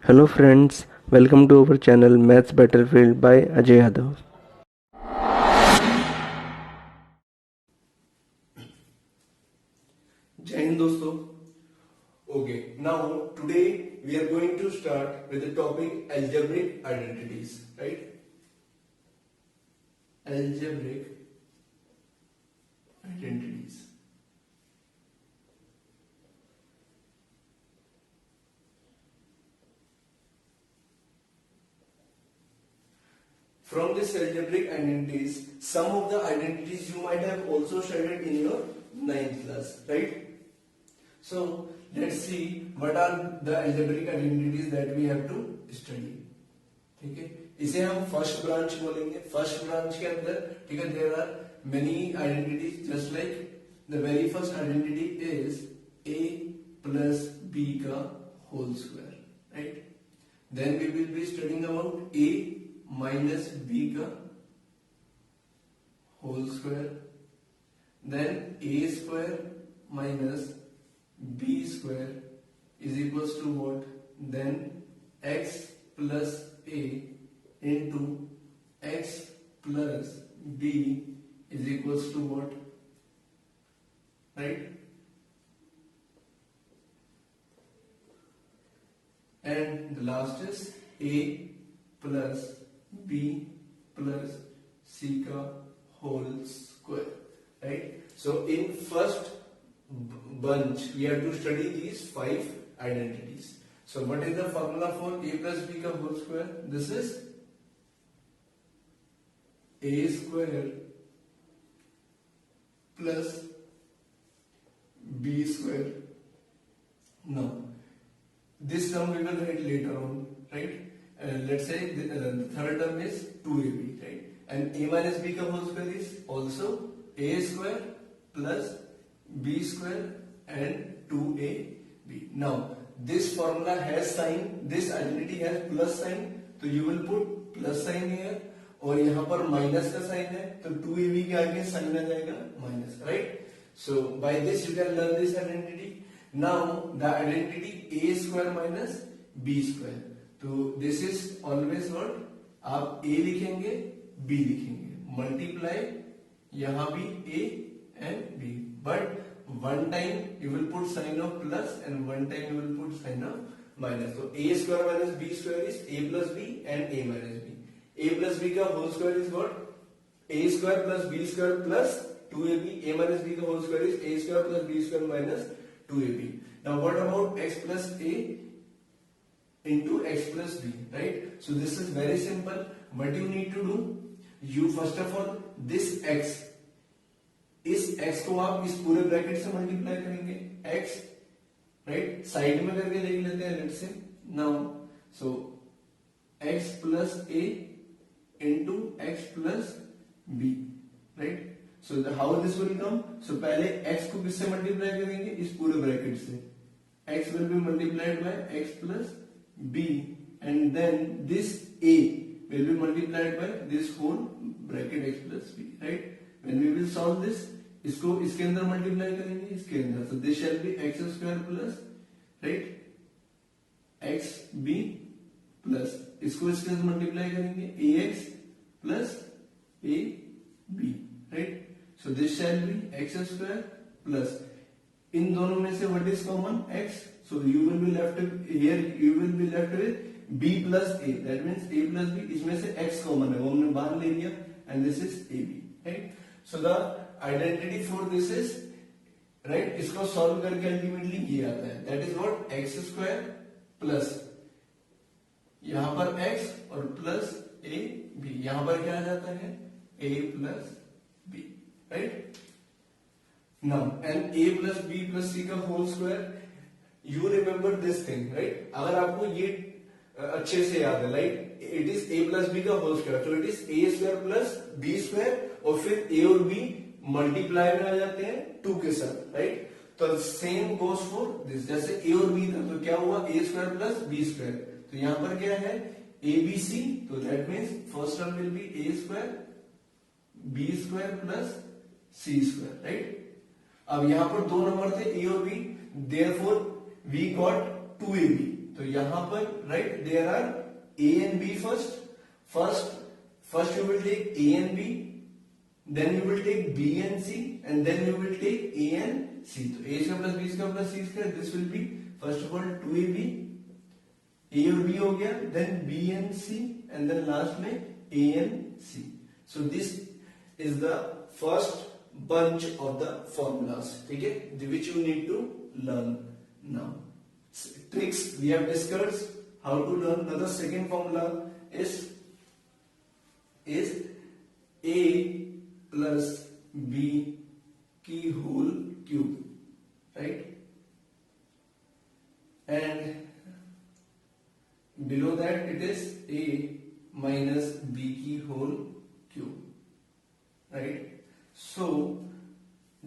Hello friends, welcome to our channel Maths Battlefield by Ajay Yadav. Jai Hind दोस्तों. Okay, now today we are going to start with the topic algebraic identities, right? Algebraic identities. From this algebraic identities, some of the identities you might have also studied in your 9th class, right? So let's see what are the algebraic identities that we have to study. ठीक है, इसे हम first branch बोलेंगे. First branch के अंदर ठीक है there are many identities just like the very first identity is a plus b का whole square, right. Then we will be studying about a minus b का whole square, then a square minus b square is equals to what? Then x plus a into x plus b is equals to what? Right? And the last is a plus b plus c ka whole square, right? So in first bunch we have to study these 5 identities. So what is the formula for a plus b ka whole square? This is a square plus b square. Now this term we will write later on, right? Let's say the third term is 2ab, right? And a minus b ka whole square is also a square plus b square and 2ab. Now this formula has sign, this identity has plus sign, तो you will put plus sign here, और यहाँ पर minus का sign है तो 2ab के आगे sign आ जाएगा minus, right. So by this you can learn this identity. Now the identity a square minus b square, तो this is always what, आप a लिखेंगे b लिखेंगे, मल्टीप्लाई यहाँ भी a and b, but one time you will put sign of plus and one time you will put sign of minus. So a square minus b square is a plus b and a minus b. A plus b का whole square is what? A square plus b square plus 2ab. A minus b का whole square is a square plus b square minus 2ab. Now what about x plus a into x plus b, right? So this is very simple. What you need to do, you first of all this x, इस x को आप इस पूरे bracket से multiply करेंगे, x right side में करके देख लेते हैं. Let's say now so x plus a into x plus b, right. So how this will come, so पहले x को किससे मल्टीप्लाई करेंगे, इस पूरे ब्रैकेट से. x will be multiplied by x plus b and then this a will be multiplied by this whole bracket x plus b, right. When we will solve this, इसको इसके अंदर multiply करेंगे इसके अंदर, so this shall be x square plus, right, x b plus इसको इसके अंदर multiply करेंगे ax plus a b, right. So this shall be x square plus, इन दोनों में से what is common, x, so you will be left here, you will be left with b plus a, that means a plus b, इसमें से x common है वो हमने बाहर ले लिया and this is ab, right. So the identity for this is, right, इसको solve करके अल्टीमेटली ये आता है, that is what, x square plus यहां पर x और प्लस a b, यहां पर क्या आ जाता है a plus b, right. Now and a plus b plus c का whole square, you remember this thing, right. अगर आपको ये अच्छे से याद है, like it is a plus b का होल स्क्वायर, तो it is a square plus b square, और फिर a और b मल्टीप्लाई में आ जाते हैं 2 के साथ, राइट. तो सेम गोस फॉर दिस, जैसे a और b था तो क्या हुआ a square plus b square, तो यहां पर क्या है abc, तो that means first term will be a square b square plus c square, right. अब यहां पर दो नंबर थे a और b, therefore we got 2ab, तो यहां पर right there are a and b first you will take a and b, then you will take b and c, and then you will take a and c. तो a square plus b square plus c square, this will be first of all 2ab, a और b हो गया, then b and c, and then last में a and c. So this is the first bunch of the formulas, ठीक है, which you need to learn now. Tricks we have discussed how to learn. Now the second formula is a plus b की whole cube, right? And below that it is a minus b की whole cube, right? So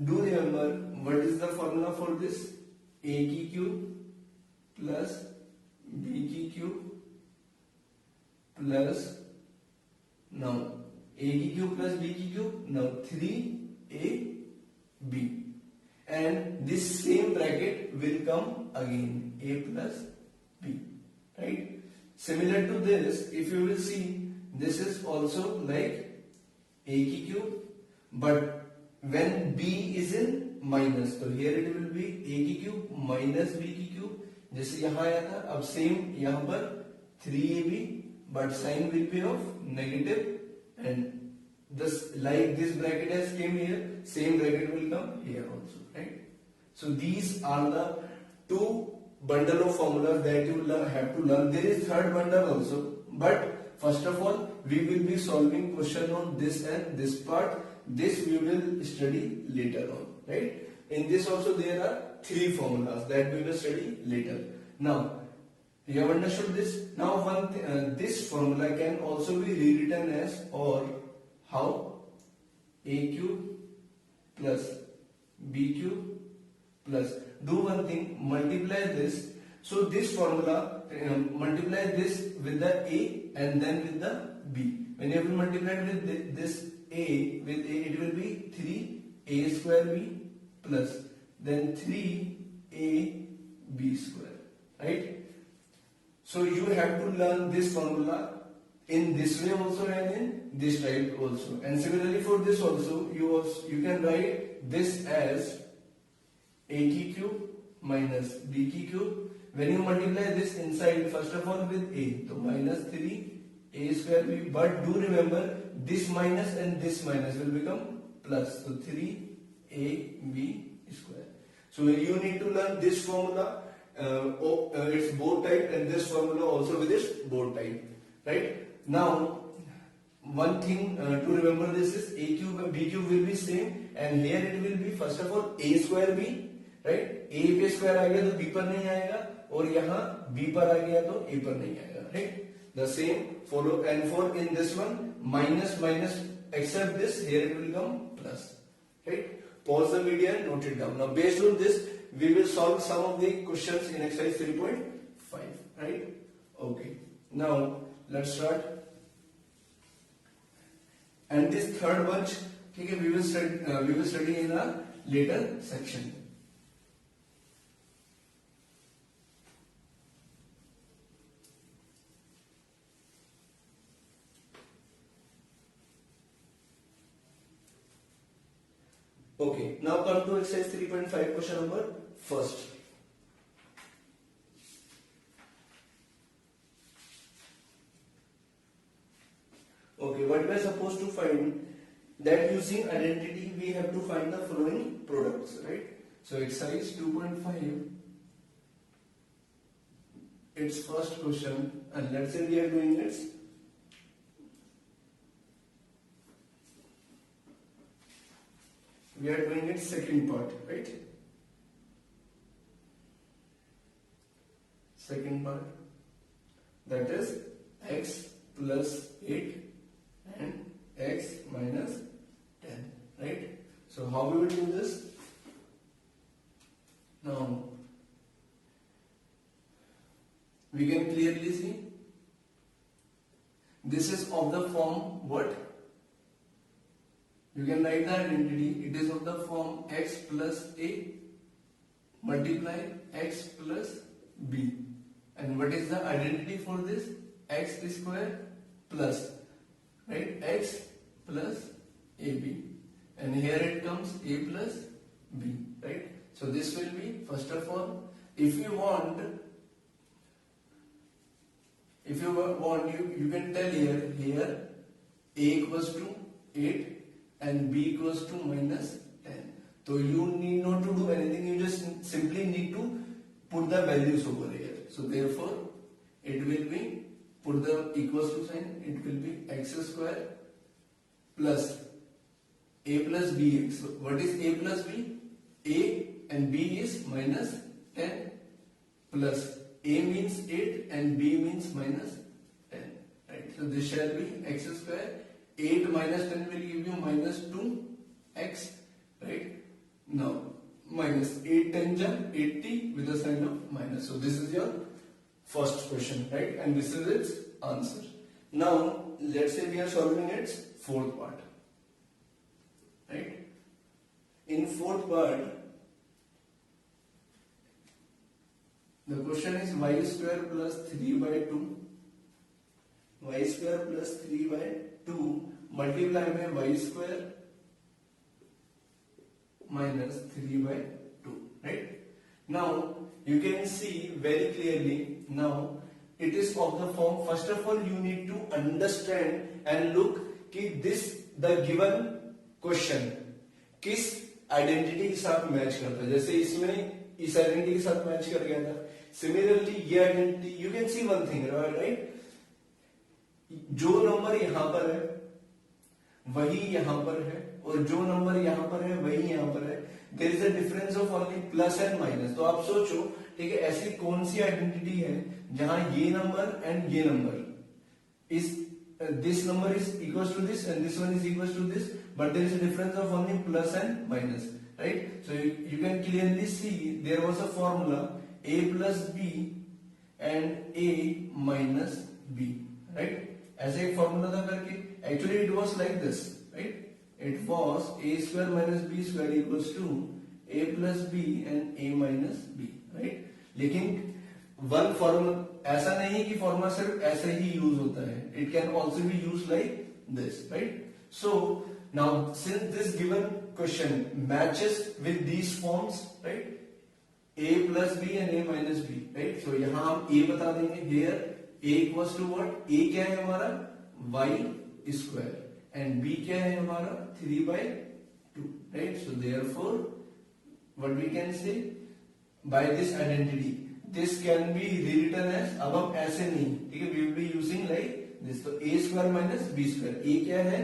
do remember what is the formula for this? A की cube plus b की cube plus now a की cube plus b की cube, now 3ab, and this same bracket will come again, a plus b, right? Similar to this, if you will see, this is also like a की cube, but when b is in minus, so here it will be a की cube minus b की cube, जैसे यहां आया था, अब same यहां पर 3ab, but sign will be of negative, and this like this bracket has came here, same bracket will come here also, right? So these are the two bundle of formulas that you have to learn. There is third bundle also, but first of all we will be solving question on this and this part. This we will study later on, right? In this also there are three formulas that we will study later. Now you have understood this. Now this formula can also be rewritten as, or how, a cube plus b cube plus, do one thing, multiply this. So this formula, multiply this with the a and then with the b. When you will multiply with this a with a, it will be 3a square b plus then 3ab square, right? So you have to learn this formula in this way also and in this type also. And similarly for this also, you can write this as a की cube minus b की cube. When you multiply this inside, first of all with a, so minus 3a square b. But do remember this minus and this minus will become plus, so 3ab square. So you need to learn this formula, its board type, and this formula also with its board type, right? Now one thing to remember, this is a cube and b cube will be same, and here it will be first of all a square b, right? a पे square आ गया तो b पर नहीं आएगा, और यहाँ b पर आ गया तो a पर नहीं आएगा, right? The same follow, and for in this one minus minus except this, here it will come plus, right? Pause the video and note it down. Now based on this we will solve some of the questions in exercise 3.5, right? Okay, now let's start. And this third bunch, okay, we will study in a later section. Okay, now come to exercise 3.5, question number first. Okay, what we are supposed to find, that using identity we have to find the following products, right? So exercise 2.5, its first question, and let's say we are doing its second part, right? Second part, that is x plus 8 and x minus 10, right? So how we will do this? Now we can clearly see this is of the form what? You can write the identity, it is of the form x plus a multiply x plus b, And what is the identity for this? X square plus, right? X plus AB. And here it comes A plus B, right? So this will be, first of all, if you want, you can tell here A equals to 8 and B equals to minus 10. So you need not to do anything, you just simply need to put the values over here. So therefore it will be, put the equals to sign, it will be x square plus A plus bx. So what is A plus B? A and B is minus 10 plus A means 8 and B means minus 10, right? So this shall be x square. 8 minus 10 will give you minus 2x, right? Now minus 8 10 80 with a sign of minus. So this is your first question, right? And this is its answer. Now let's say we are solving its fourth part, right? In fourth part, the question is y square plus 3 by 2. Y square plus 3 by 2 multiply में y square minus 3 by 2, right? Now you can see very clearly, now it is of the form, first of all you need to understand and look कि this the given question किस identity के साथ match करता है. जैसे इसमें इस identity के साथ मैच कर गया था. सिमिलरली ये identity, you can C one thing, right? जो नंबर यहां पर है वही यहां पर है और जो नंबर यहां पर है वही यहां पर है. There is a difference of only plus and minus. तो आप सोचो, ठीक है, ऐसी कौन सी आइडेंटिटी है जहां ये नंबर एंड ये नंबर इस this number is equals to this and this one is equals to this, but there is a difference of only plus and minus, right? So you can clearly see there was a formula a plus b and a minus b, right? ऐसे एक formula था करके, actually it was like this, right? It was a square minus b square equals to a plus b and a minus b, right? लेकिन one formula ऐसा नहीं कि formula सिर्फ ऐसे ही यूज होता है. It can also be use like this, right? So now since this given question matches with these forms, right, a plus B and a minus B, right? So यहां हम a बता देंगे. Here a equals to what? a क्या है हमारा? y square and b क्या है हमारा? 3 by 2, right? So therefore what we can say by this identity, this can be rewritten as, अब हम ऐसे नहीं, ठीक है, we will be using like this. तो a square minus b square, a क्या है?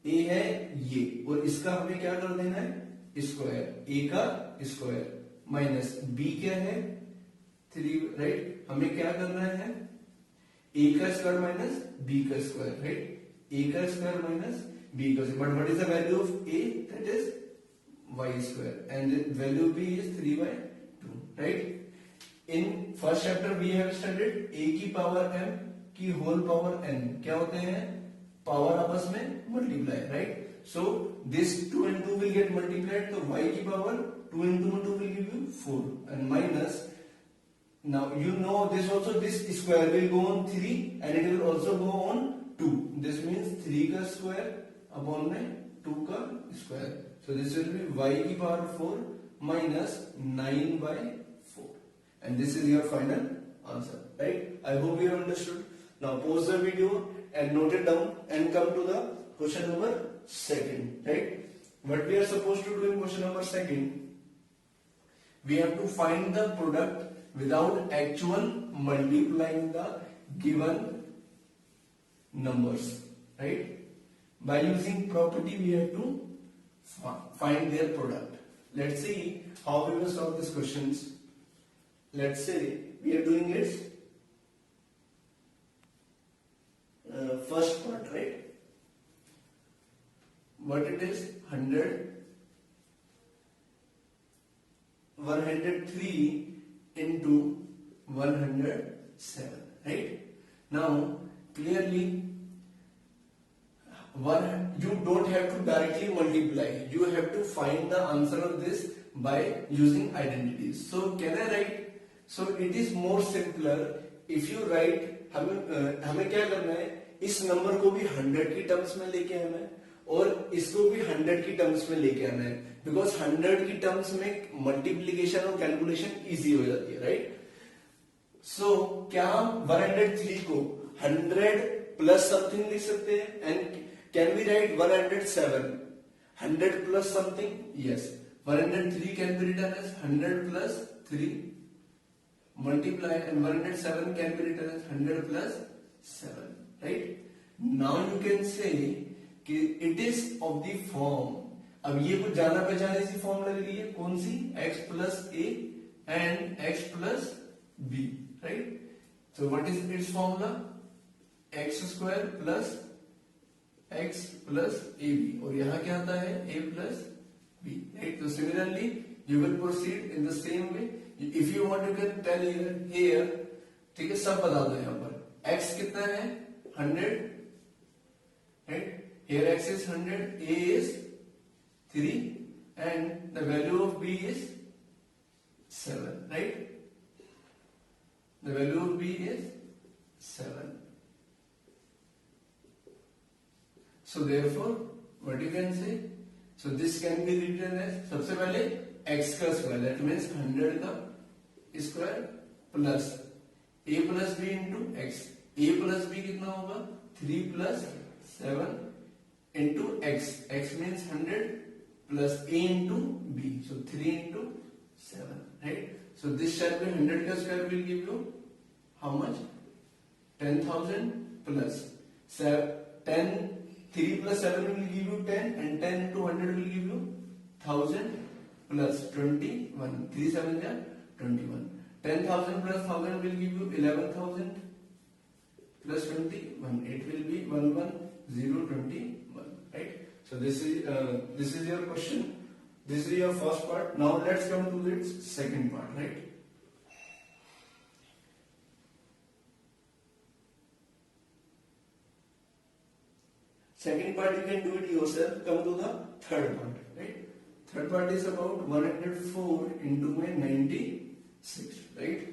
a है ये, और इसका हमें क्या कर देना है? स्क्वायर, a का स्क्वायर माइनस b क्या है? 3, राइट? हमें क्या करना है? a का स्क्वायर माइनस b का स्क्वायर, राइट? a का स्क्वायर माइनस b का square. But what is the value of a? That is y square and value b is 3 by 2, right? In first chapter we have studied a की power m की whole power n क्या होते हैं? Power आपस में multiply, right? So this 2 and 2 will get multiplied, तो y की power 2 into 2 will give you 4 and minus, now you know this also, this square will go on 3 and it will also go on 2. This means 3 का square upon में 2 का square. So this will be y की power 4 minus 9 by 4. And this is your final answer, right? I hope you have understood. Now pause the video and note it down and come to the question number 2, right? What we are supposed to do in question number 2, we have to find the product without actual multiplying the given numbers, right? By using property we have to find their product. Let's see how we will solve these questions. Let's say we are doing its first part, right? What it is? 103 into 107, right? Now clearly you don't have to directly multiply, you have to find the answer of this by using identities. So can I write? So it is more simpler if you right, हमें क्या करना है, इस number को भी 100 की terms में लेके आना है और इसको भी 100 की टर्म्स में लेके आना है, बिकॉज 100 की टर्म्स में मल्टीप्लीकेशन और कैलकुलेशन इजी हो जाती है, राइट। सो क्या हम 103 को 100 प्लस समथिंग लिख सकते हैं, and can we write 107 100 plus something? Yes, 103 can be written as 100 plus 3 multiply, and 107 can be written as 100 plus 7, right? Now you can say कि it is of the form, अब ये कुछ जाना पहचाने सी form लग रही है, कौन सी? x plus a and x plus b, right? So what is its formula? x square plus x plus ab, और यहाँ क्या आता है? a plus b, right? So similarly you will proceed in the same way. If you want you can tell here, ठीक है, सब बता दो यहाँ पर। x कितना है? 100, right? Here x is 100, a is 3 and the value of b is 7, right? The value of b is 7. So therefore what you can say, so this can be written as, सबसे पहले x का square, that means 100 का square plus a plus b into x, a plus b कितना होगा? 3 plus 7 into x, x means 100 plus a into b, so 3 into 7, right? So this shall be 100 का square will give you how much? 10,000 plus 10, 3 plus 7 will give you 10 and 10 into 100 will give you 1000 plus 21, 3 7 are 21, 10,000 plus 1000 will give you 11,000 plus 21, it will be 11021, right? So this is your question, this is your first part. Now let's come to its second part, right? Second part you can do it yourself. Come to the third part, right? Third part is about 104 into my 96, right?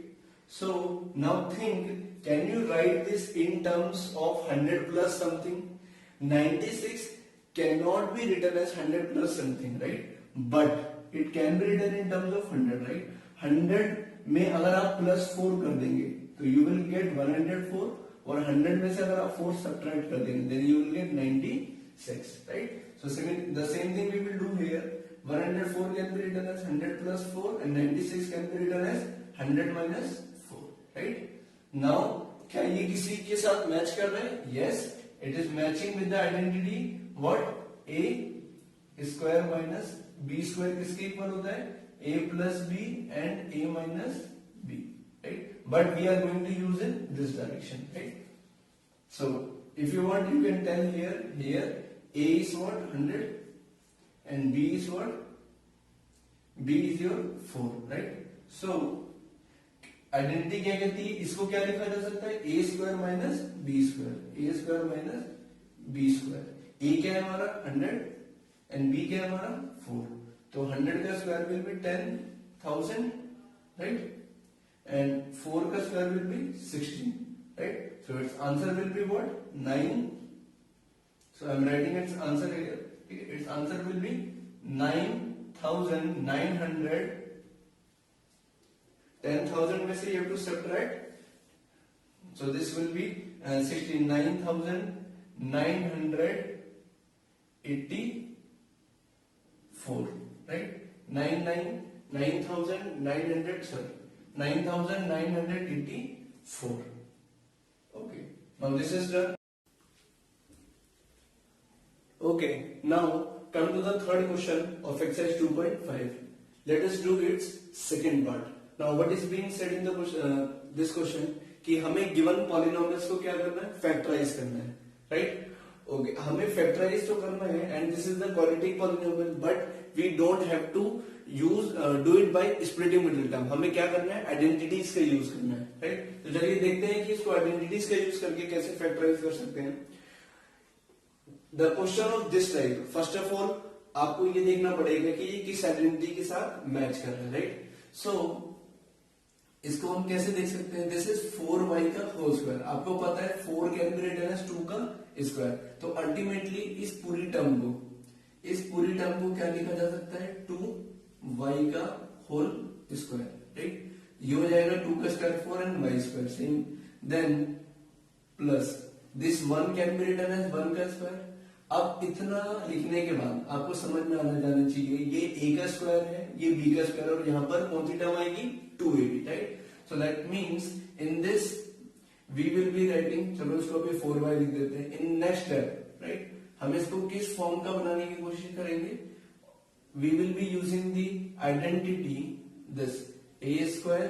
So now think, can you write this in terms of 100 plus something? 96 cannot be written as 100 plus something, right? But it can be written in terms of 100, right? 100 में अगर आप plus 4 कर देंगे तो you will get 104, और 100 में से अगर आप 4 सब्ट्रैक्ट कर देंगे then you will get 96, right? So the same thing we will do here. 104 can be written as 100 plus 4 and 96 can be written as 100 minus 4, right? Now क्या ये किसी के साथ मैच कर रहे हैं? Yes, it is matching with the identity what? a square minus b square किसके equal होता है? a plus b and a minus b, right? But we are going to use in this direction, right? So if you want you can tell here a is what? 100 and b is what? b is your 4, right? So identity क्या कहती है? इसको क्या लिखा जा सकता है? a square minus b square, a square minus b square. a क्या है हमारा? 100 एंड b क्या है हमारा? 4, तो 100 का square will be 10,000, right? and 4 का square will be 16, right? So its answer will be what? 9. So I am writing its answer here. Its answer will be 9,900. 10,000 में से you have to subtract. So this will be 69,984, right? 9,900, sorry. 9,984. Okay, now this is done. Okay, now come to the third question of exercise 2.5. Let us do its second part. Now what is being said in the this question कि हमें given polynomials को क्या करना है? Factorise करना है, right? Okay, हमें factorise तो करना है and this is the quadratic polynomial, but we don't have to do it by splitting middle term. हमें क्या करना है? आइडेंटिटीज का यूज करना है, राइट? तो चलिए देखते हैं कि इसको आइडेंटिटीज का यूज करके कैसे फैक्टराइज कर सकते हैं। The question of this type, first of all आपको ये देखना पड़ेगा कि ये किस आइडेंटिटी के साथ मैच कर रहा है, राइट? सो इसको हम कैसे देख सकते हैं, दिस इज 4y का होल स्क्वायर। आपको पता है 4 कैन बी रिटन एज 2 का स्क्वायर। तो अल्टीमेटली इस पूरी टर्म को क्या लिखा जा सकता है, 2y का होल स्क्वायर, राइट। ये हो जाएगा 2 का square 4 and y square same, then plus this 1 can be written as 1 का स्क्वायर। अब इतना लिखने के बाद आपको समझ में आना जाना चाहिए, ये a का स्क्वायर है, ये b का स्क्वायर, और यहाँ पर कौन सी टर्म आएगी, 2ab, right. So that means in this we will be writing, चलो इसको अभी 4y लिख देते हैं। इन नेक्स्ट स्टेप, राइट, हम इसको किस फॉर्म का बनाने की कोशिश करेंगे, we will be using the identity this a square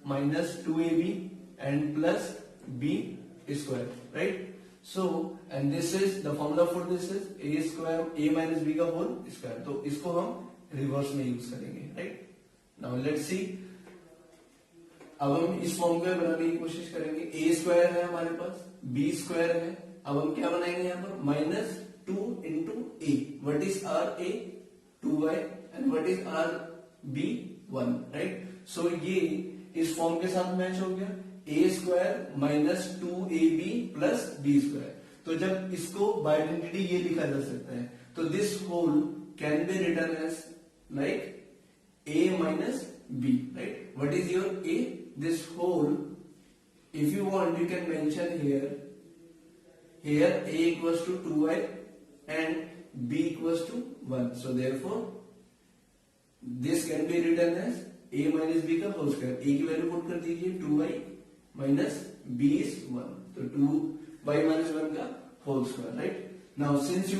minus 2ab and plus b square, right. So and this is the formula for this is a square a minus b का whole square. तो इसको हम reverse में use करेंगे, right. Now let's see, अब हम इस form को बनाने की कोशिश करेंगे। a स्क्वायर है हमारे पास, b स्क्वायर है, अब हम क्या बनाएंगे यहाँ पर, minus 2 into a। What is our a, 2y, and what is our b, 1, right. So ये इस फॉर्म के साथ मैच हो गया, a square minus 2ab plus b square. तो जब इसको बाय आइडेंटिटी ये लिखा जा सकता है, तो this whole can be written as like a minus b, right. What is your a, this whole, if you want you can mention here a equals to 2y and b equals to 1, so therefore this can be written as a minus b का whole square. a की value put कर दीजिए, 2y minus b is 1, तो 2y minus 1 का whole square, right. Now since you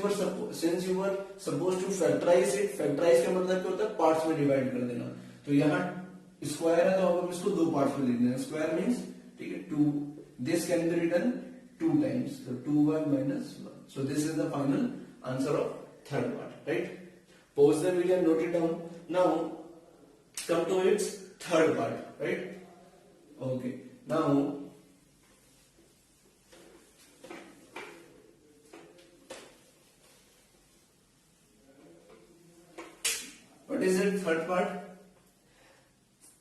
were suppose to factorise it, factorise का मतलब क्या होता है, पार्ट्स में डिवाइड कर देना। तो यहाँ स्क्वायर है तो अब हम इसको दो पार्ट्स में लिख देना, स्क्वायर मीन्स, ठीक है, 2, this can be written 2 times, so 2y minus 1. So this is the final answer of third part, right? Pause the video and note it down. Now come to its third part, right? Okay. Now what is it third part?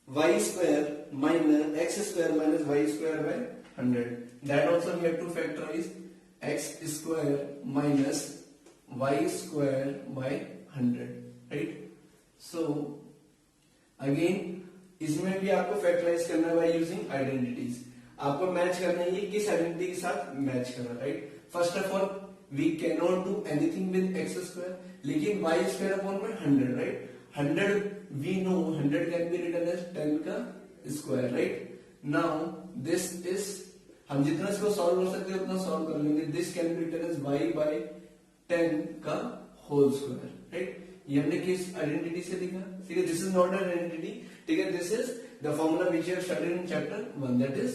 Y square minus x square minus y square by 100. That also we have to factorize, x square minus y square by 100, right? So again इसमें भी आपको factorise करना है by using identities. आपको match करना है ये किस आइडेंटिटी के साथ मैच कर रहा है, right. First of all we can not do anything with x square, लेकिन वाई स्क्वायर अपॉन में 100, right. 100 we know 100 can be written as 10 का square, right. Now this is, हम जितना इसको सॉल्व कर सकते हैं उतना सॉल्व कर लेंगे। This can be written as y by 10 का होल स्क्वायर, राइट। ये हमने किस आइडेंटिटी से लिखा, ठीक है, this is not an identity, ठीक है, this is the formula which you have studied in chapter 1, that is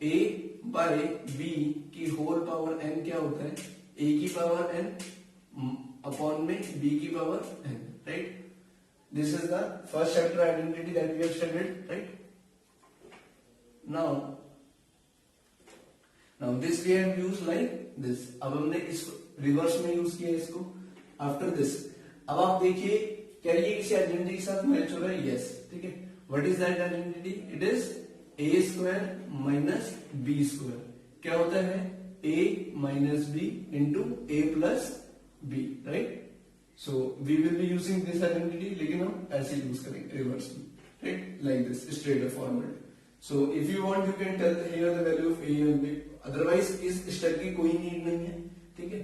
a by b की होल पावर n क्या होता है, a की पावर n अपॉन में b की power n, right. This is the first chapter identity that we have studied, right. Now this we have used like this. अब हमने इसको रिवर्स में यूज किया इसको। आफ्टर दिस अब आप देखिए क्या ये किसी आइडेंटिटी के साथ मैच हो रहा है, यस, ठीक है। What is that identity, it is a square minus b square. क्या होता है, a minus b into a plus b, right. So we will be using this identity, लेकिन हम ऐसे यूज करेंगे रिवर्स में, right, like this, straightforward. So if you want, you can tell here the value of a and b. Otherwise इस step की कोई need नहीं है, ठीक है।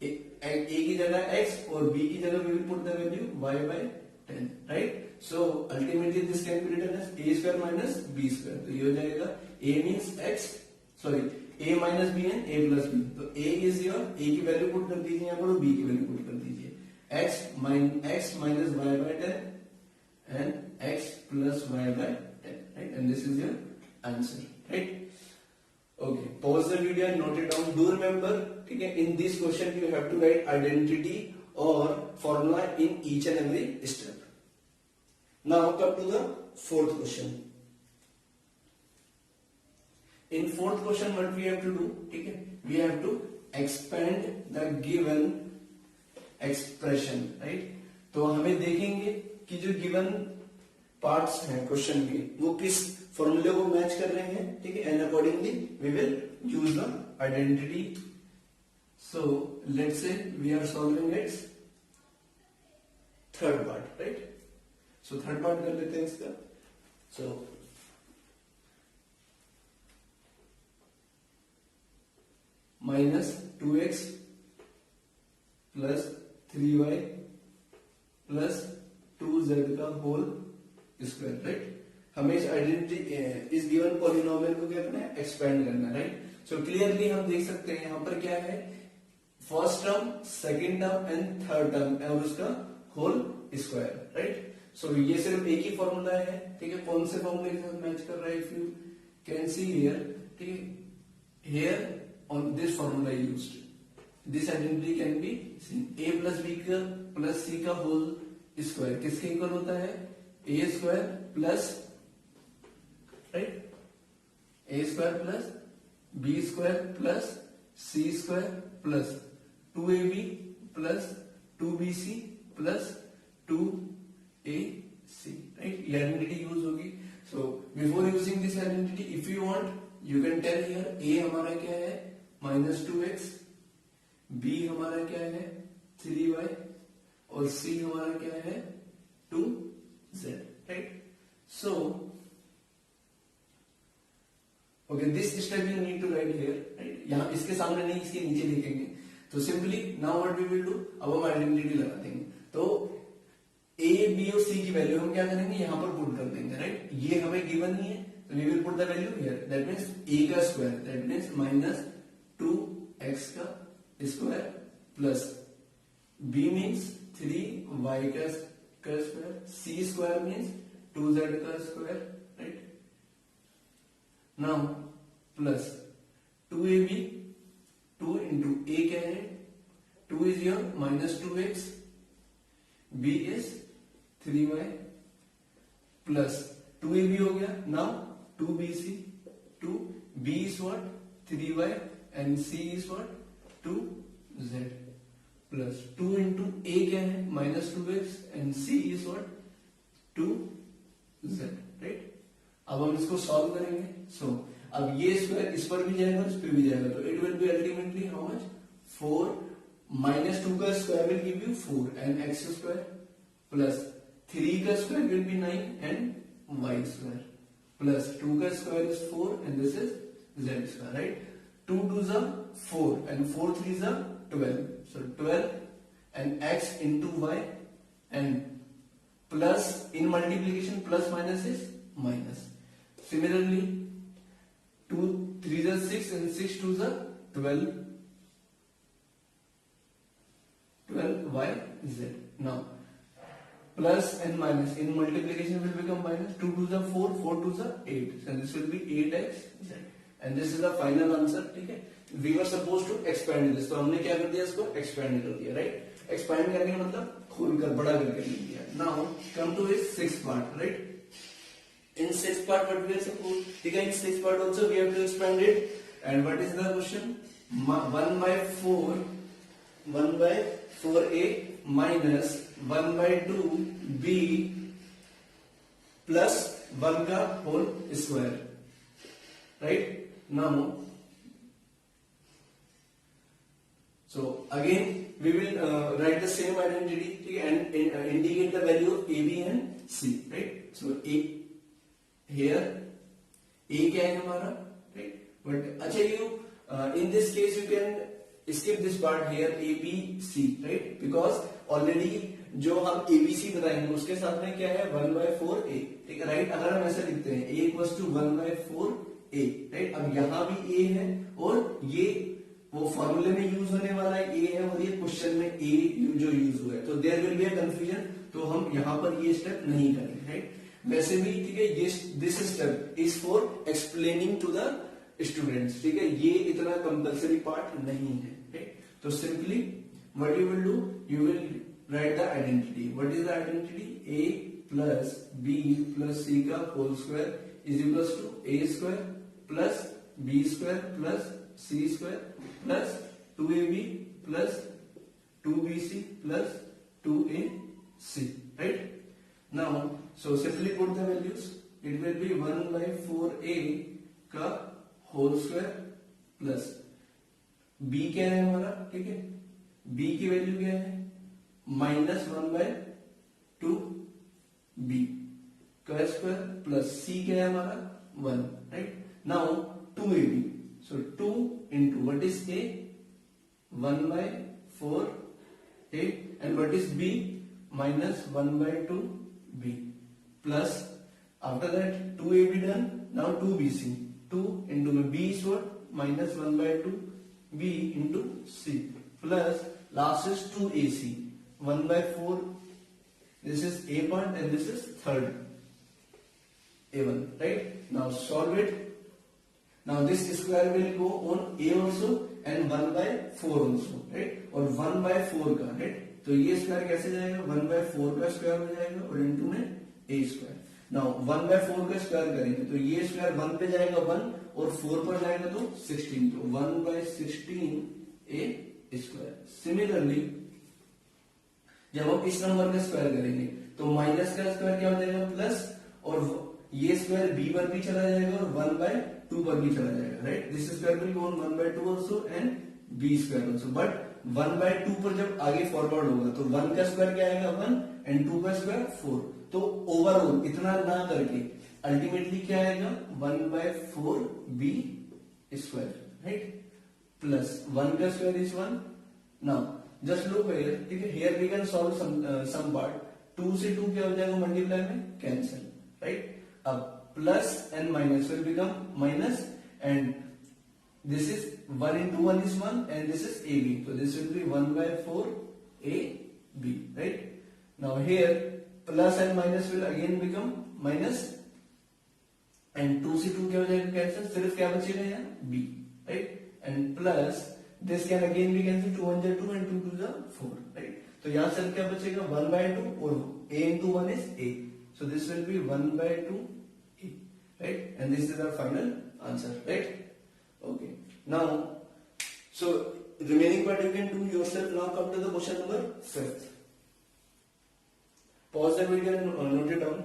a की जगह x और b की जगह we will put the value y by 10, right? So ultimately this can be written as a square minus b square. तो ये हो जाएगा a means x, sorry, a minus b and a plus b. तो a is your, a की value put कर दीजिए यहाँ पर और b की वैल्यू पुट कर दीजिए, x minus y by 10 and x plus y by 10, right? And this is your answer, right? Okay, pause the video and note it down. Do remember, ठीक है, in this question you have to write identity or formula in each and every step. Now come to the fourth question. In fourth question what we have to do, ठीक है, we have to expand the given expression, right? तो हमें देखेंगे कि जो given parts हैं question के वो किस फॉर्मूले को मैच कर रहे हैं, ठीक है, and accordingly we will use the identity. So let's say we are solving its third part, right. So third part कर लेते हैं इसका. सो -2x plus 3y plus 2z का होल स्क्वायर, राइट. हमें इस आइडेंटिटी इस गिवन पॉलिनोमियल को क्या करना है, एक्सपेंड करना है, राइट. सो क्लियरली हम देख सकते हैं यहां पर क्या है, first term, second term and third term और उसका होल स्क्वायर, राइट. सो ये सिर्फ एक ही फॉर्मूला है, ठीक है. कौन से फॉर्मूले के साथ मैच कर रहा है, if you can see here, ठीक है, here on this formula used, this identity can be a plus B का प्लस सी का होल स्क्वायर किसके इक्वल होता है, A square plus, right, A square plus B square plus C square plus 2ab plus 2bc plus 2ac, right. ये identity use होगी. So before using this identity, if you want you can tell here a हमारा क्या है -2x, b हमारा क्या है 3y और c हमारा क्या है 2z, right. So okay, this step you need to write here, right. यहां इसके सामने नहीं, इसके नीचे लिखेंगे. तो simply now what we will do, अब हम आइडेंटिटी लगा देंगे. तो a b और c की वैल्यू हम क्या करेंगे, यहां पर पुट कर देंगे, राइट. ये हमें गिवन नहीं है, तो we will put the value here. That means a का स्क्वायर, दैट मींस -2x का square plus b means 3y का square, c square means 2z का square, right. Now plus 2ab, 2 into a क्या है, 2 is your -2x, b is 3y plus 2ab हो गया. Now 2bc, 2b is what 3y and c is what 2z plus 2 into a क्या है -2x and c is what 2z, right. अब हम इसको solve करेंगे. सो अब ये स्क्वायर इस पर भी जाएगा, इस पर भी जाएगा, तो it will be ultimately how much 4 -2 का square will give you 4 and x square plus 3 का square will be 9 and y square plus 2 का square is 4 and this is z square, right. 2 2 is 4 and 4 3 is 12. So 12 and x into y and plus in multiplication plus minus is minus. Similarly 2 3 is 6 and 6 2 is 12. 12 y z. Now plus and minus in multiplication will become minus. 2 2 is 4, 4 2 is 8. So this will be 8x z. And this is the final answer, ठीक है. We were supposed to expand this, तो हमने क्या कर दिया, इसको expand कर दिया, right. Expand करने का मतलब खोलकर बड़ा करके लिख दिया. Now come to its sixth part, right. In sixth part what we are supposed, ठीक है, in sixth part also we have to expand it. And what is the question? 1 by 4a minus 1 by 2b plus 1 का whole square, right. Now so again we will write the same identity, ठीक है, and indicate the value of a, b and c, right. So a here a क्या है हमारा, right. But अच्छा you in this case you can skip this part here a b c, right, because already जो हम abc बताएंगे उसके साथ में क्या है 1 by 4a, ठीक है, right. अगर हम ऐसे लिखते हैं a equals to 1 by 4a, right. अब यहां भी a है और ये वो फॉर्मूले में यूज होने वाला a है और ये क्वेश्चन में a जो यूज हुआ है, तो there will be a confusion, तो हम यहां पर ये स्टेप नहीं करेंगे, राइट. वैसे भी ठीक है, ये this step is for explaining to the students, ठीक है, ये इतना कंपल्सरी पार्ट नहीं है, राइट. तो simply what you will do, you will write the identity. What is the identity, a plus b plus c का whole square is equals to a square plus b square plus c square plus 2ab plus 2bc plus 2ac, right. Now So simply put the values. It will be 1 by 4a का whole square plus b क्या है हमारा, ठीक है, b की value क्या है minus 1 bye 2 b का स्क्वायर प्लस c क्या है हमारा 1, right. Now 2ab. So 2 into what is a 1 by 4a and what is b minus 1 by 2 b plus after that 2ab done. Now 2bc. 2 into b is what minus 1 by 2 b into c plus last is 2ac. 1 by 4, this is a part and this is third a1, right. Now solve it. Now this square will go on a also and 1 by 4 also, right. और 1 by 4 का, right. तो ये square कैसे जाएगा, 1 by 4 का square हो जाएगा और इनटू में a स्क्वायर. नाउ 1 by 4 का स्क्वायर करेंगे तो ये स्क्वायर 1 पे जाएगा 1 और 4 पर जाएगा तो 16, तो 1 by 16 a स्क्वायर. सिमिलरली जब हम इस नंबर का स्क्वायर करेंगे तो माइनस का स्क्वायर क्या हो जाएगा प्लस, और ये स्क्वायर b पर भी चला जाएगा और 1 by 2 पर भी चला जाएगा, right. This square will go on 1 by 2 also and b square also. But 1 by 2 पर जब आगे फॉरवर्ड होगा तो 1 का स्क्वायर क्या आएगा 1 एंड 2 का स्क्वायर 4. तो ओवरऑल इतना ना करके अल्टीमेटली क्या आएगा 1 by 4 b square, right, plus 1 का square is 1. Now just look here, ठीक है, here we can solve some part. 2 से 2 क्या हो जाएगा मल्टीप्लाई में कैंसिल, राइट. अब plus and minus will become minus and this is 1 into 1 is 1 and this is AB. So this will be 1 by 4 AB, right. Now here plus and minus will again become minus and 2 से 2 क्या हो जाएगा cancel, सिर्फ क्या बचेगा यहाँ B, right. And plus this can again be cancelled, 2 1 2 and 2 2 is 4, right. तो यहाँ सिर्फ क्या बचेगा 1 by 2 और A into 1 is A. So this will be 1 by 2 A, right. And this is our final answer, right. Okay. Now, so remaining part you can do yourself. Now come to the question number 5th. Pause the video and note it down.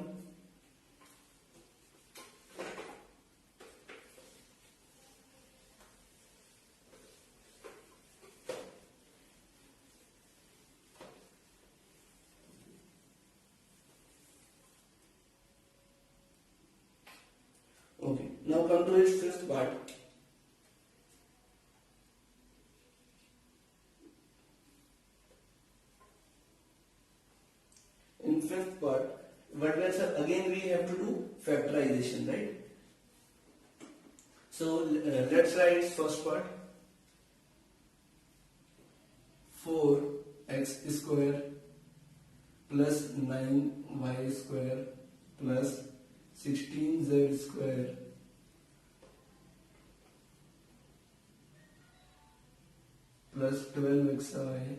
Okay. Now come to its 5th part. In 5th part, what else? Again we have to do factorization, right? So let's write its first part. 4x square plus 9y square plus 16z square plus 12xy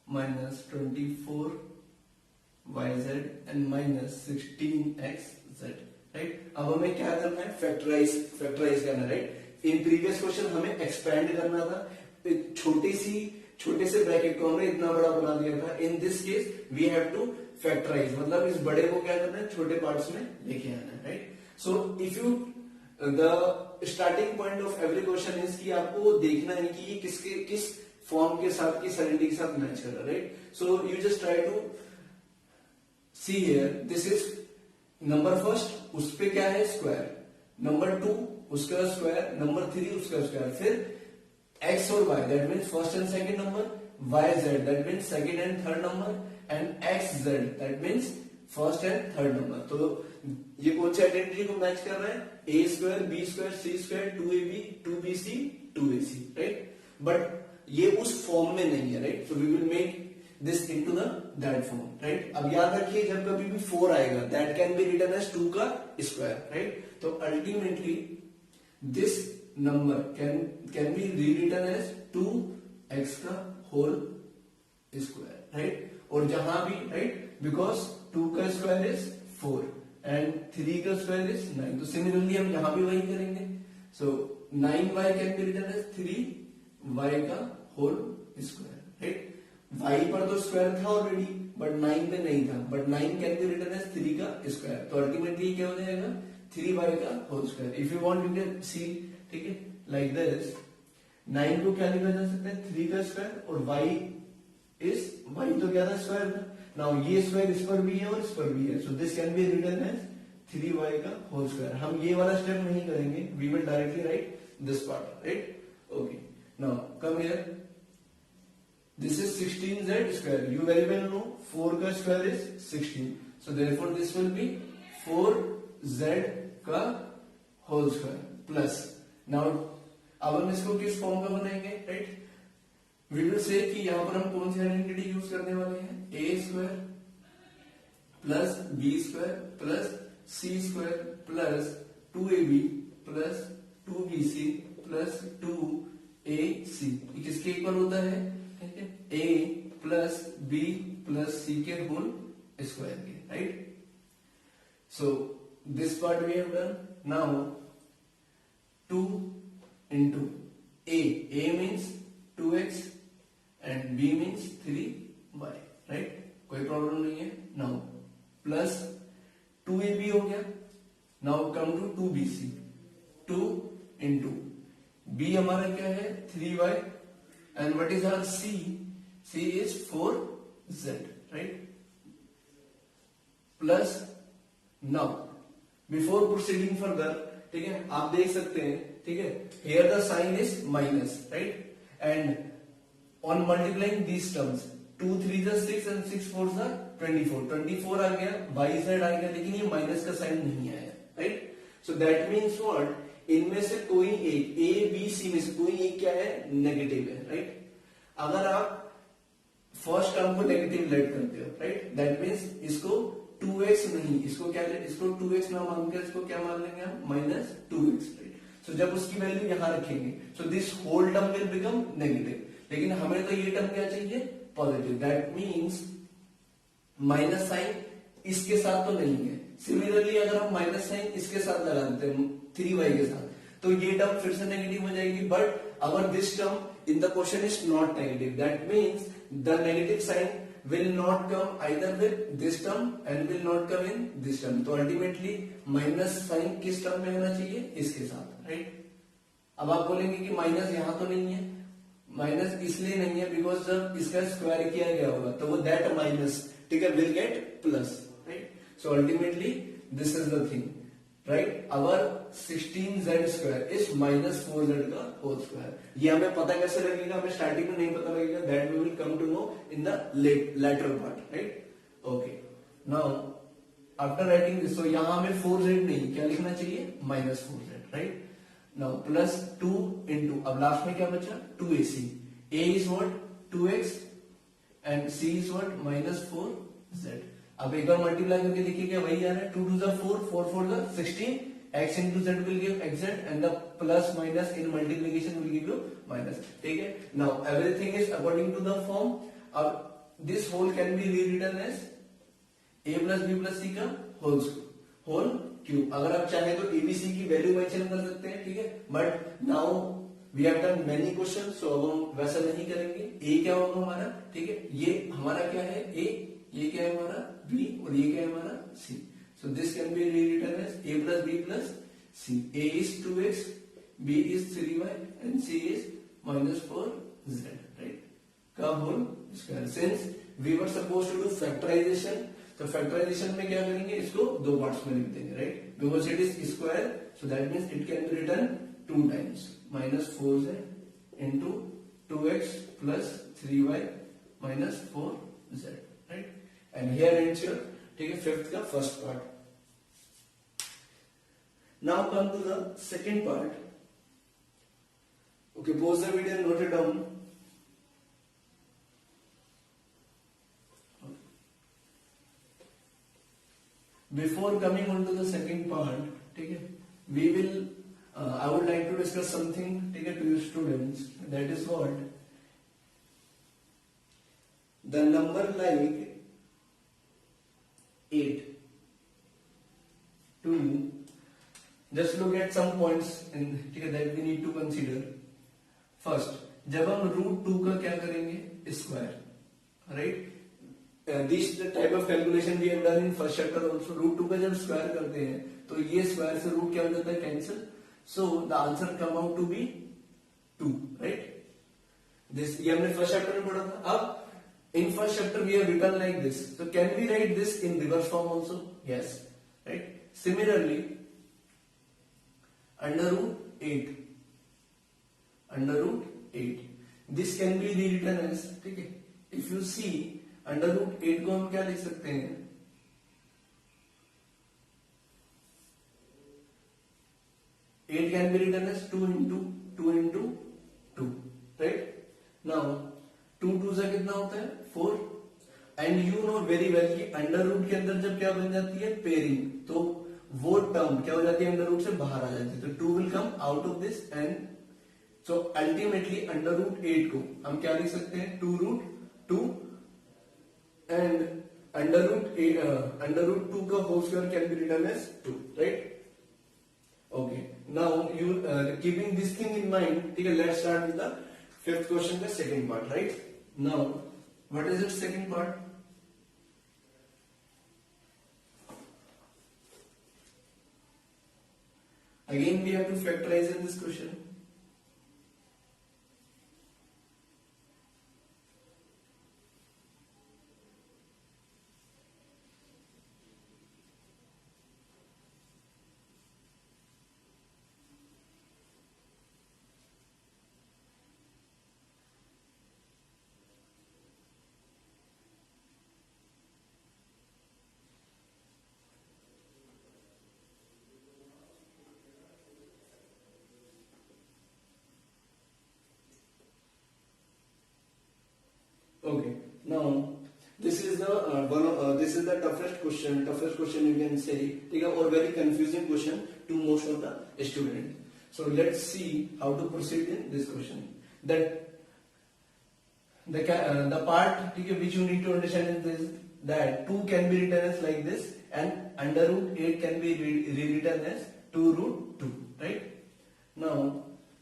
minus 24 yz and minus 16xz, right. अब हमें क्या करना है, factorise करना है, right. In previous question हमें expand करना था, छोटे से ब्रैकेट को हमने इतना बड़ा बना दिया था. In this case we have to factorise, मतलब इस बड़े को क्या करना है छोटे पार्ट्स में लेके आना है, right. So if you the starting point of every question is कि आपको देखना है कि ये किस फॉर्म के साथ, किस आइडेंटिटी के साथ मैच कर रहा है, right. So you just try to see here, this is number first, उस पे क्या है स्क्वायर, नंबर 2 उसका स्क्वायर, नंबर 3 उसका स्क्वायर, फिर x और y that means first and second number, yz that means second and third number and xz that means first and third number. तो ये कौन सी आइडेंटिटी को मैच कर रहा है, a square b square c square 2ab 2bc 2ac, राइट. But ये उस फॉर्म में नहीं है, right. So we will make this into the that form, right. अब याद रखिए जब कभी भी 4 आएगा that can be written as 2 का स्क्वायर, राइट. तो ultimately this number can be rewritten as 2x का होल स्क्वायर, राइट. और जहां भी, राइट, बिकॉज 2 का स्क्वायर इज 4 एंड 3 का स्क्वायर इज 9. तो सिमिलरली हम यहां भी वही करेंगे. So 9y can be written as 3y का होल स्क्वायर, राइट. y पर तो स्क्वायर था ऑलरेडी, बट 9 में नहीं था, but 9 can be written as 3 का स्क्वायर, तो अल्टीमेटली क्या हो जाएगा 3y का whole square. If you want you can see, ठीक है, लाइक दिस 9 को क्या लिखा जा सकता है 3 का स्क्वायर, और y तो क्या था स्क्वायर था। नाउ ये स्क्वायर इस पर भी है और इस पर भी है, so this can be written as 3y का होल स्क्वायर। हम ये वाला स्टेप नहीं करेंगे, we will directly write this part, right, okay. Now come here, this is 16z square, you very well know 4 का square is 16, so therefore this will be 4z का whole square plus, now अब हम इसको किस form का बनाएंगे, right, we will say कि यहां पर हम कौन सी आइडेंटिटी यूज करने वाले हैं, a square plus b square plus c square plus 2ab plus 2bc plus 2ac, ये किसके इक्वल होता है, a plus b plus c के होल स्क्वायर के, right. So this part we have done. Now 2 into a means 2x and b means 3y, right, कोई problem नहीं है। Now plus 2ab हो गया। Now come to 2bc, 2 into b हमारा क्या है 3y and what is our c, c is 4z, right, plus now before proceeding further, ठीक है, आप देख सकते हैं, ठीक है, here the sign is minus, right, and on multiplying these terms 2 3 is 6 and 6 4 is 24, 24 आ गया, yz आ गया, लेकिन ये माइनस का साइन नहीं आया, right. So that means what, इनमें से कोई एक ए बी सी में से कोई एक क्या है नेगेटिव है, राइट। अगर आप फर्स्ट टर्म को नेगेटिव लेट करते हो, राइट, दैट मीन्स इसको 2x नहीं, इसको क्या, इसको 2x ना मानकर इसको क्या मान लेंगे हम माइनस 2x, राइट। सो जब उसकी वैल्यू यहां रखेंगे, so this whole term will become negative, लेकिन हमें तो ये टर्म क्या चाहिए positive, that means minus sign इसके साथ तो नहीं है। सिमिलरली अगर हम माइनस साइन इसके साथ लगा देते हैं 3y के साथ, तो ये टर्म फिर से नेगेटिव हो जाएगी, but our this term in the question is not negative, that means the negative sign will not come either with this term and will not come in this term, तो ultimately minus sign किस term में होना चाहिए इसके साथ, right. अब आप बोलेंगे कि माइनस यहां तो नहीं है, माइनस इसलिए नहीं है बिकॉज जब इसका स्क्वायर किया गया होगा तो वो दैट माइनस, ठीक है, will get plus, right. So ultimately this is the thing, right, our 16z square is minus 4z का होल स्क्वायर। ये हमें पता कैसे लगेगा, हमें स्टार्टिंग में नहीं पता लगेगा, that we will come to know in the latter part, right, okay. Now after writing this, तो यहां हमें 4z नहीं, क्या लिखना चाहिए minus 4z, right. Now plus 2 into, अब लास्ट में क्या बचा 2ac, a is what 2x and c is what minus 4z। अब एक बार मल्टीप्लाई करके देखिए वही आ रहा है, 2 2 4 4 4 16, x into z will give xz and the plus minus in multiplication will give you minus, ठीक है। now everything is according to the form। अब this whole can be rewritten as a plus b plus c का whole cube। अगर आप चाहें तो abc की value mention कर सकते हैं, ठीक है, but now we have done many question, so अब हम वैसा नहीं करेंगे। a क्या होगा हमारा, ठीक है, ये हमारा क्या है a, ये क्या है हमारा b और ये क्या है हमारा c। So this can be rewritten as a plus b plus c. A is 2x, b is 3y and c is minus 4z, right? का whole square. Since we were supposed to do factorization, तो factorization में क्या करेंगे, इसको दो parts में लिख देंगे, right? Because it is square, so that means it can be written 2 times, minus 4z into 2x plus 3y minus 4z, right? And here ends your, ठीक है, फिफ्थ का first part. Now come to the second part. Okay, pause the video, note it down. Before coming on to the second part, ठीक है, we will I would like to discuss something, ठीक है, to you students, that is what the number like 8 2, just look at some points in, ठीक है, that we need to consider. First, जब हम √2 का क्या करेंगे square, right, this type of calculation we have done in first chapter also. Root 2 का जब square करते हैं तो ये स्क्वायर से रूट क्या हो जाता है, cancel. So the answer come out to be 2, right. This ये हमने फर्स्ट चैप्टर में पढ़ा था. अब in first chapter we have written like this, so can we write this in reverse form also? Yes, right. Similarly, under root 8, this can be rewritten as, ठीक है. If you see under root 8 को हम क्या लिख सकते हैं, 8 can be written as 2 into 2, right. Now 2 2 से कितना होता है, 4. And you know very well कि अंडर रूट के अंदर जब क्या बन जाती है, पेयरिंग, तो वो टर्म क्या हो जाती है, अंडर रूट से बाहर आ जाती है. तो 2 will come out of this. And so ultimately under root 8 को हम क्या लिख सकते हैं, 2 रूट 2. एंड अंडर रूट 2 का whole square can be written as 2, right. Okay, now you keeping this thing in mind, ठीक है. Let's start with the fifth question का second part, right. Now what is it second part? Again we have to factorize in this question. Okay, now this is the this is the toughest question you can say, ठीक है, or very confusing question to most of the student. So let's see how to proceed in this question. That the part, ठीक है, which you need to understand is this, that 2 can be written as like this and under root 8 can be rewritten as 2 root 2, right. Now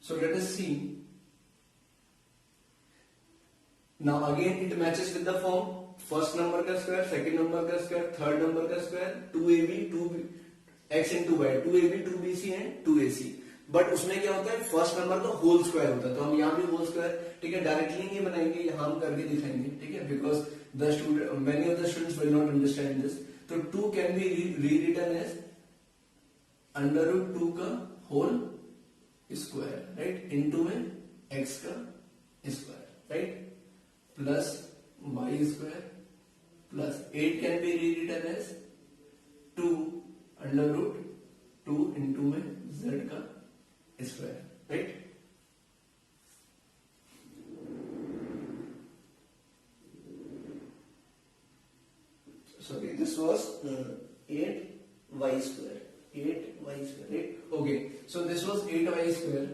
so let us see. Now again it matches with the form, first number का square, second number का square, third number का square, 2ab 2x into y, 2ab 2bc and 2ac. But उसमें क्या होता है, first number का whole square होता है. तो हम यहाँ भी होल स्क्वायर, ठीक है, डायरेक्टली नहीं बनाएंगे, यहाँ हम करके दिखाएंगे, ठीक है, because the student, many of the students will not understand this. तो 2 can be rewritten as under root 2 का होल स्क्वायर, राइट, इनटू में x का square, right, plus y square plus 8 can be rewritten as 2 under root 2 into में z का square, right. Sorry, this was 8y square, right? Okay, so this was 8y square.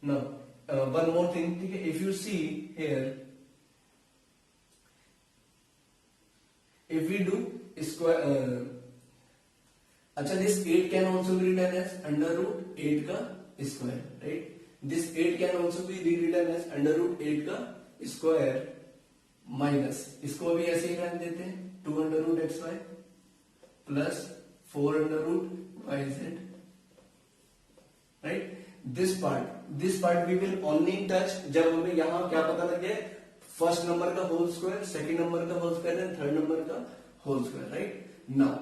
Now one more thing, if you see here, if we do square, अच्छा, this 8 can also be written as under root 8 का square, right? This 8 can also be rewritten as under root 8 का square minus, इसको भी ऐसे ही रहने देते हैं, 2 under root x y plus 4 under root y z, right. This part we will only touch जब हमें यहां क्या पता लगे, फर्स्ट नंबर का होल स्क्वायर, सेकंड नंबर का whole square and third number का होल स्क्वायर, राइट. नाउ